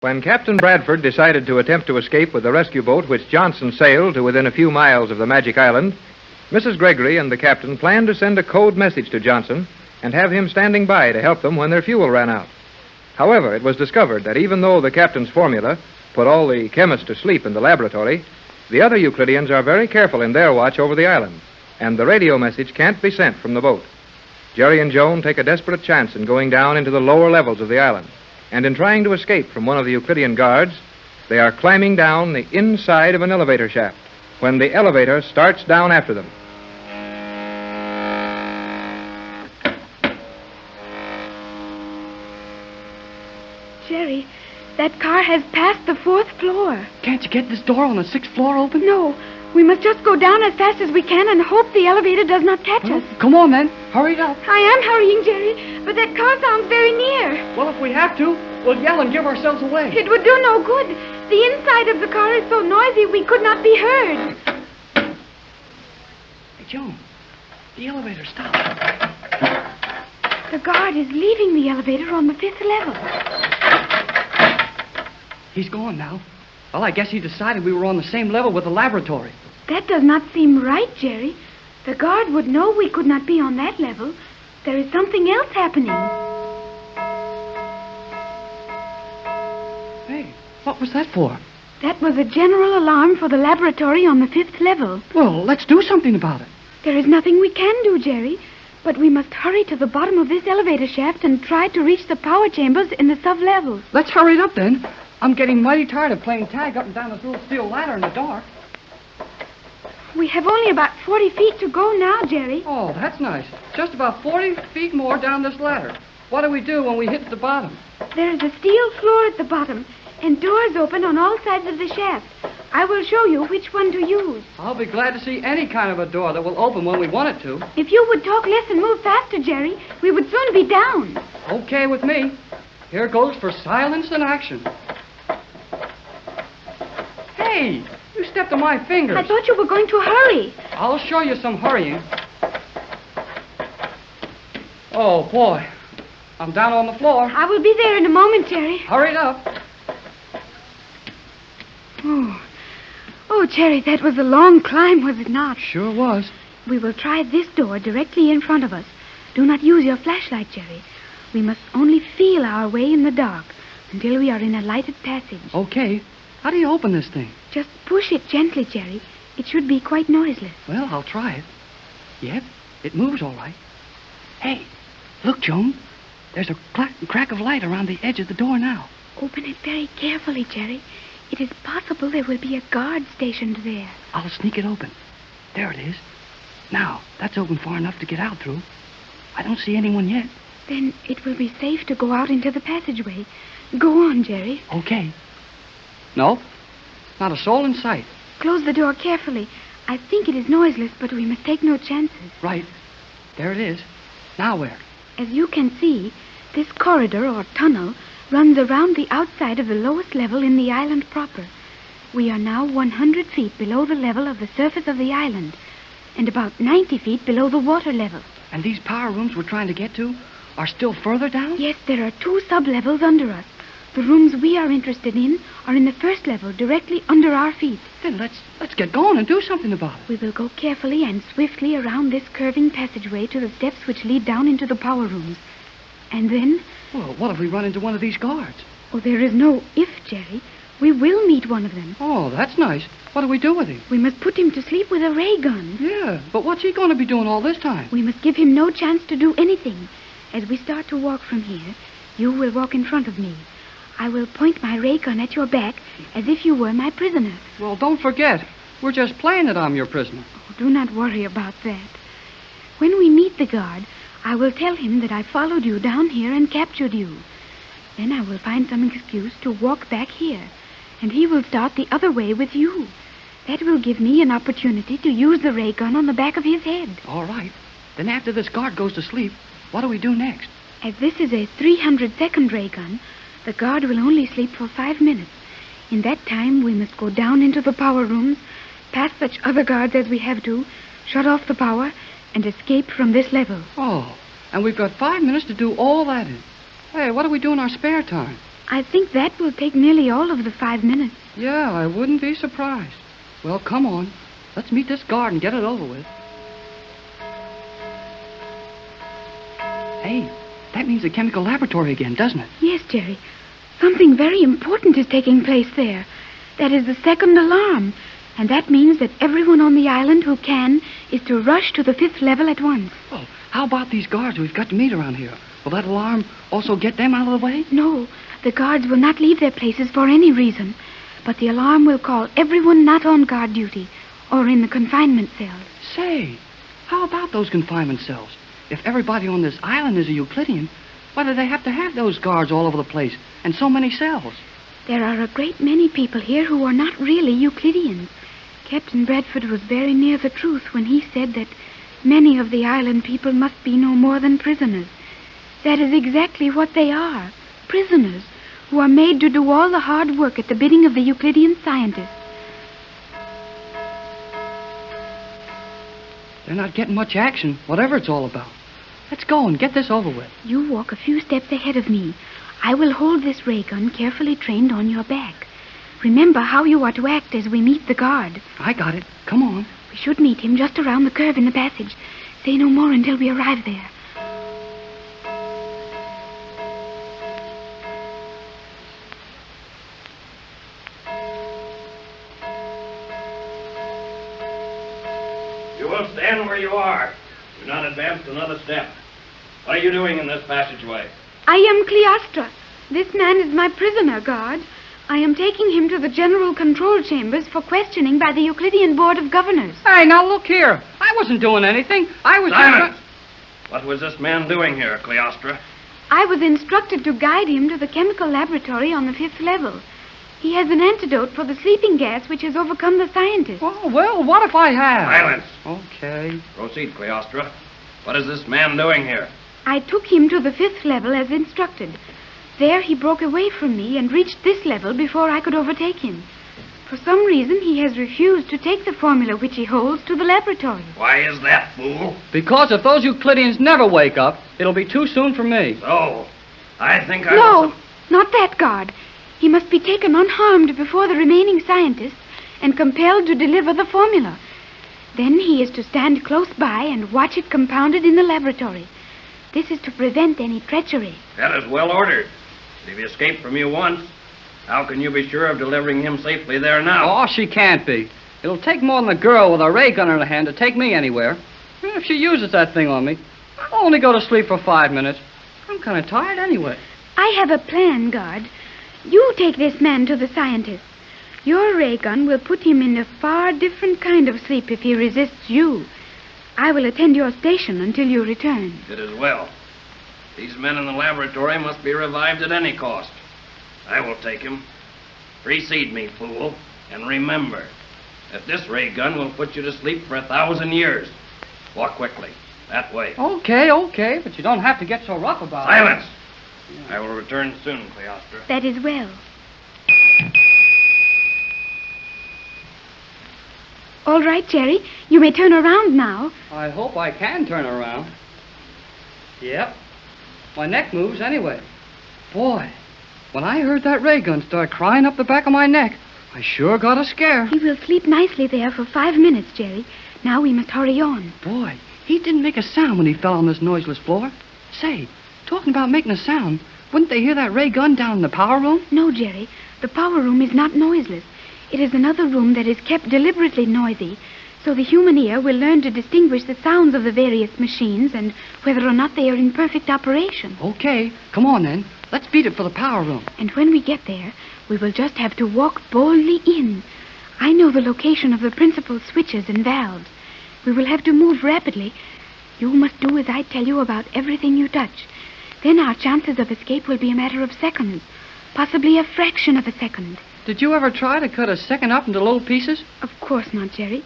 When Captain Bradford decided to attempt to escape with the rescue boat which Johnson sailed to within a few miles of the Magic Island, Mrs. Gregory and the captain planned to send a code message to Johnson and have him standing by to help them when their fuel ran out. However, it was discovered that even though the captain's formula put all the chemists to sleep in the laboratory, the other Euclideans are very careful in their watch over the island, and the radio message can't be sent from the boat. Jerry and Joan take a desperate chance in going down into the lower levels of the island, and in trying to escape from one of the Euclidean guards, they are climbing down the inside of an elevator shaft when the elevator starts down after them. Jerry, that car has passed the 4th floor. Can't you get this door on the 6th floor open? No. We must just go down as fast as we can and hope the elevator does not catch us. Come on, then. Hurry it up. I am hurrying, Jerry, but that car sounds very near. Well, if we have to, we'll yell and give ourselves away. It would do no good. The inside of the car is so noisy we could not be heard. Hey, Joan, the elevator stopped. The guard is leaving the elevator on the 5th level. He's gone now. Well, I guess he decided we were on the same level with the laboratory. That does not seem right, Jerry. The guard would know we could not be on that level. There is something else happening. Hey, what was that for? That was a general alarm for the laboratory on the 5th level. Well, let's do something about it. There is nothing we can do, Jerry. But we must hurry to the bottom of this elevator shaft and try to reach the power chambers in the sub-levels. Let's hurry it up, then. I'm getting mighty tired of playing tag up and down this little steel ladder in the dark. We have only about 40 feet to go now, Jerry. Oh, that's nice. Just about 40 feet more down this ladder. What do we do when we hit the bottom? There is a steel floor at the bottom and doors open on all sides of the shaft. I will show you which one to use. I'll be glad to see any kind of a door that will open when we want it to. If you would talk less and move faster, Jerry, we would soon be down. Okay with me. Here goes for silence and action. Hey, you stepped on my fingers. I thought you were going to hurry. I'll show you some hurrying. Oh, boy. I'm down on the floor. I will be there in a moment, Jerry. Hurry it up. Oh, Jerry, that was a long climb, was it not? Sure was. We will try this door directly in front of us. Do not use your flashlight, Jerry. We must only feel our way in the dark until we are in a lighted passage. Okay. How do you open this thing? Just push it gently, Jerry. It should be quite noiseless. Well, I'll try it. Yep, it moves all right. Hey, look, Joan. There's a crack of light around the edge of the door now. Open it very carefully, Jerry. It is possible there will be a guard stationed there. I'll sneak it open. There it is. Now, that's open far enough to get out through. I don't see anyone yet. Then it will be safe to go out into the passageway. Go on, Jerry. Okay. No, not a soul in sight. Close the door carefully. I think it is noiseless, but we must take no chances. Right. There it is. Now where? As you can see, this corridor or tunnel runs around the outside of the lowest level in the island proper. We are now 100 feet below the level of the surface of the island and about 90 feet below the water level. And these power rooms we're trying to get to are still further down? Yes, there are 2 sub-levels under us. The rooms we are interested in are in the 1st level, directly under our feet. Then let's get going and do something about it. We will go carefully and swiftly around this curving passageway to the steps which lead down into the power rooms. And then... Well, what if we run into one of these guards? Oh, there is no if, Jerry. We will meet one of them. Oh, that's nice. What do we do with him? We must put him to sleep with a ray gun. Yeah, but what's he going to be doing all this time? We must give him no chance to do anything. As we start to walk from here, you will walk in front of me. I will point my ray gun at your back as if you were my prisoner. Well, don't forget, we're just playing that I'm your prisoner. Oh, do not worry about that. When we meet the guard, I will tell him that I followed you down here and captured you. Then I will find some excuse to walk back here, and he will start the other way with you. That will give me an opportunity to use the ray gun on the back of his head. All right. Then after this guard goes to sleep, what do we do next? As this is a 300-second ray gun, the guard will only sleep for 5 minutes. In that time, we must go down into the power rooms, past such other guards as we have to, shut off the power, and escape from this level. Oh, and we've got 5 minutes to do all that in. Hey, what do we do in our spare time? I think that will take nearly all of the 5 minutes. Yeah, I wouldn't be surprised. Well, come on. Let's meet this guard and get it over with. Hey, that means the chemical laboratory again, doesn't it? Yes, Jerry. Something very important is taking place there. That is the second alarm. And that means that everyone on the island who can is to rush to the 5th level at once. Well, how about these guards we've got to meet around here? Will that alarm also get them out of the way? No, the guards will not leave their places for any reason. But the alarm will call everyone not on guard duty or in the confinement cells. Say, how about those confinement cells? If everybody on this island is a Euclidean, why do they have to have those guards all over the place and so many cells? There are a great many people here who are not really Euclideans. Captain Bradford was very near the truth when he said that many of the island people must be no more than prisoners. That is exactly what they are, prisoners, who are made to do all the hard work at the bidding of the Euclidean scientists. They're not getting much action, whatever it's all about. Let's go and get this over with. You walk a few steps ahead of me. I will hold this ray gun carefully trained on your back. Remember how you are to act as we meet the guard. I got it. Come on. We should meet him just around the curve in the passage. Say no more until we arrive there. You will stand where you are. Do not advance another step. What are you doing in this passageway? I am Cleostra. This man is my prisoner, guard. I am taking him to the General Control Chambers for questioning by the Euclidean Board of Governors. Hey, now look here. I wasn't doing anything. I was... Silence! What was this man doing here, Cleostra? I was instructed to guide him to the chemical laboratory on the 5th level. He has an antidote for the sleeping gas which has overcome the scientists. Oh, well, what if I have? Silence! Okay. Proceed, Cleostra. What is this man doing here? I took him to the 5th level as instructed. There he broke away from me and reached this level before I could overtake him. For some reason, he has refused to take the formula which he holds to the laboratory. Why is that, fool? Because if those Euclideans never wake up, it'll be too soon for me. So, I think I No, will... not that, guard. He must be taken unharmed before the remaining scientists and compelled to deliver the formula. Then he is to stand close by and watch it compounded in the laboratory. This is to prevent any treachery. That is well ordered. If he escaped from you once, how can you be sure of delivering him safely there now? Oh, she can't be. It'll take more than a girl with a ray gun in her hand to take me anywhere. If she uses that thing on me, I'll only go to sleep for 5 minutes. I'm kind of tired anyway. I have a plan, guard. You take this man to the scientists. Your ray gun will put him in a far different kind of sleep if he resists you. I will attend your station until you return. It is well. These men in the laboratory must be revived at any cost. I will take him. Precede me, fool, and remember that this ray gun will put you to sleep for 1,000 years. Walk quickly. That way. Okay, but you don't have to get so rough about it. Silence! I will return soon, Cleostra. That is well. All right, Jerry. You may turn around now. I hope I can turn around. Yep. My neck moves anyway. Boy, when I heard that ray gun start crying up the back of my neck, I sure got a scare. He will sleep nicely there for 5 minutes, Jerry. Now we must hurry on. Boy, he didn't make a sound when he fell on this noiseless floor. Say, talking about making a sound, wouldn't they hear that ray gun down in the power room? No, Jerry. The power room is not noiseless. It is another room that is kept deliberately noisy, so the human ear will learn to distinguish the sounds of the various machines and whether or not they are in perfect operation. Okay, come on then. Let's beat it for the power room. And when we get there, we will just have to walk boldly in. I know the location of the principal switches and valves. We will have to move rapidly. You must do as I tell you about everything you touch. Then our chances of escape will be a matter of seconds, possibly a fraction of a second. Did you ever try to cut a second up into little pieces? Of course not, Jerry.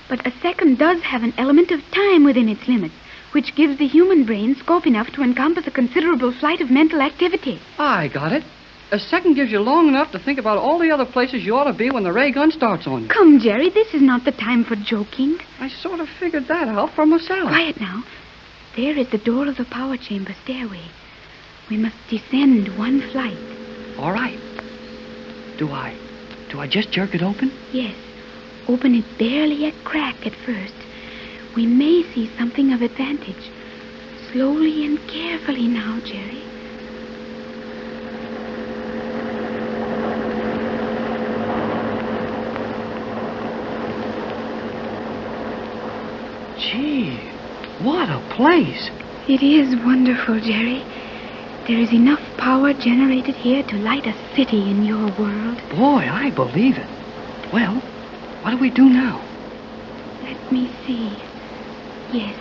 But a second does have an element of time within its limits, which gives the human brain scope enough to encompass a considerable flight of mental activity. I got it. A second gives you long enough to think about all the other places you ought to be when the ray gun starts on you. Come, Jerry, this is not the time for joking. I sort of figured that out for myself. Quiet now. There is the door of the power chamber stairway. We must descend one flight. All right. Do I just jerk it open? Yes. Open it barely a crack at first. We may see something of advantage. Slowly and carefully now, Jerry. Gee, what a place. It is wonderful, Jerry. There is enough power generated here to light a city in your world. Boy, I believe it. Well, what do we do now? Let me see. Yes.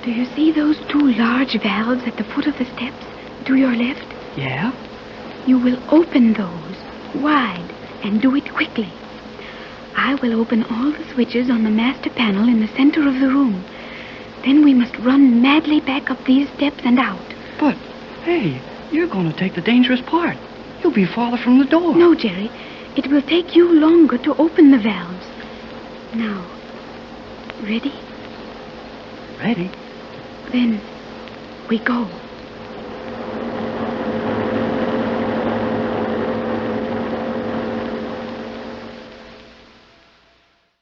Do you see those 2 large valves at the foot of the steps to your left? Yeah? You will open those wide and do it quickly. I will open all the switches on the master panel in the center of the room. Then we must run madly back up these steps and out. But, hey, you're going to take the dangerous part. You'll be farther from the door. No, Jerry. It will take you longer to open the valves. Now, ready? Ready? Then we go.